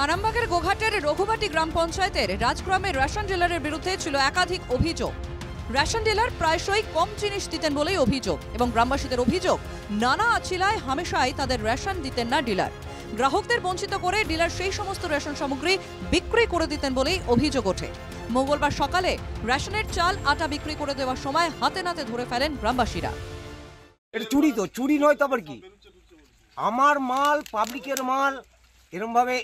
আরামবাগের গোঘাটের রঘুবাটি গ্রাম পঞ্চায়েতের রাজগ্রামের রেশন ডিলারের বিরুদ্ধে ছিল একাধিক অভিযোগ। রেশন ডিলার প্রায়শই কম জিনিস দিতেন বলেই অভিযোগ এবং গ্রামবাসীদের অভিযোগ নানা আছিলায় হামেশাই তাদের রেশন দিতেন না ডিলার। গ্রাহকদের বঞ্চিত করে ডিলার সেই সমস্ত রেশন সামগ্রী বিক্রি করে দিতেন বলেই অভিযোগ ওঠে। মঙ্গলবার সকালে রেশনের চাল আটা বিক্রি করে দেওয়ার সময় হাতে নাতে ধরে ফেলেন গ্রামবাসীরা। এটা চুরি তো, চুরি নয় তো আবার কি? আমার মাল, পাবলিকের মাল, এরকম ভাবে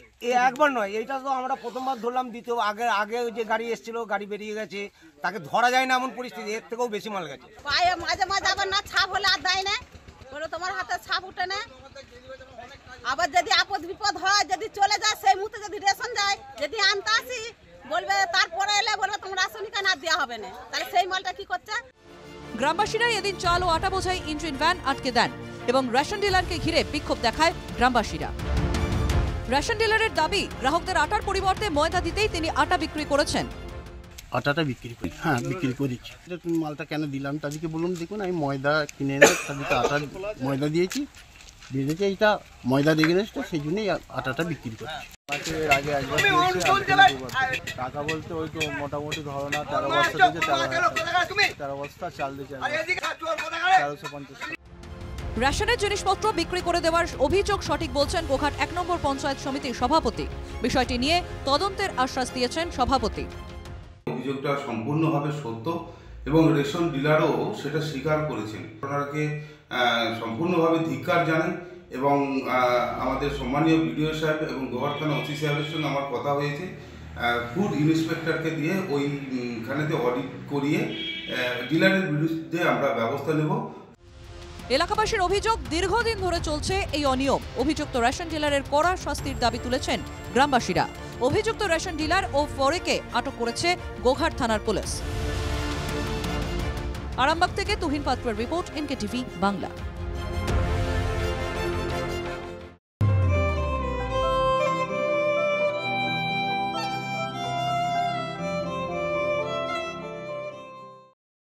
একবার নয়, এটা তো আমরা প্রথমবার ধরলাম। দ্বিতীয় আগে যে গাড়ি এসেছিল, গাড়ি বেরিয়ে গেছে, তাকে ধরা যায় না এমন পরিস্থিতি। এর থেকেও বেশি মাল গেছে। পায়ে মাঝে মাঝে আবার না ছাপ হলে আর দেয় না, বলে তোমার হাতে ছাপ উঠে না। আবার যদি আপদ বিপদ হয়, যদি চলে যায়, সেই মুহূর্তে যদি রেশন যায়, যদি আনতে আসি বলবে, তারপরে এলে বলবে তোমার রেশনই কেন আর দেওয়া হবে না। তাহলে সেই মালটা কি করছে? গ্রামবাসীরা এদিন চাল ও আটা বোঝাই ইঞ্জিন ভ্যান আটকে দেন এবং রেশন ডিলারকে ঘিরে বিক্ষোভ দেখায় গ্রামবাসীরা। রেশন ডিলারের দাবি, গ্রাহকদের আটার পরিবর্তে ময়দা দিতেই তিনি আটা বিক্রি করেছেন। আটাটা বিক্রি করি, হ্যাঁ বিক্রি করেছি। তুমি মালটা কেন দিলাম তাদেরকে বললাম, দেখুন আমি ময়দা কিনে এনে তাদেরকে আটা ময়দা দিয়েছি, দিয়েছি এইটা ময়দা দিয়ে গেছে, সেই জন্যই আটাটা বিক্রি করছি। এর আগে একবার টাকা বলতে ওই তো মোটামুটি ধারণা 13 বস্তা দিয়েছে, 13 বস্তা চাল দিয়েছে 1350। রেশনের জিনিসপত্র বিক্রি করে দেওয়ার অভিযোগ সঠিক বলছেন গোঘাট 1 নম্বর পঞ্চায়েত সমিতির সভাপতি। বিষয়টি নিয়ে তদন্তের আশ্বাস দিয়েছেন সভাপতি। অভিযোগটা সম্পূর্ণভাবে সত্য এবং রেশন ডিলারও সেটা স্বীকার করেছেন। ওনাকে সম্পূর্ণভাবে ধিক্কার জানাই এবং আমাদের সম্মানীয় বিডিও সাহেব এবং গোঘাট থানা ওসি সাহেবের সঙ্গে আমার কথা হয়েছে। ফুড ইন্সপেক্টরকে দিয়ে ওইখানেতে অডিট করিয়ে ডিলারের বিরুদ্ধে আমরা ব্যবস্থা নেব। এলাকাবাসীর অভিযোগ, দীর্ঘদিন ধরে চলছে এই অনিয়ম। অভিযুক্ত রেশন ডিলারের কড়া শাস্তির দাবি তুলেছেন গ্রামবাসীরা। অভিযুক্ত রেশন ডিলার ও ফরেকে আটক করেছে গোঘাট থানার পুলিশ। আরামবাগ থেকে তুহিন পাত্রের রিপোর্ট, এনকেটিভি বাংলা।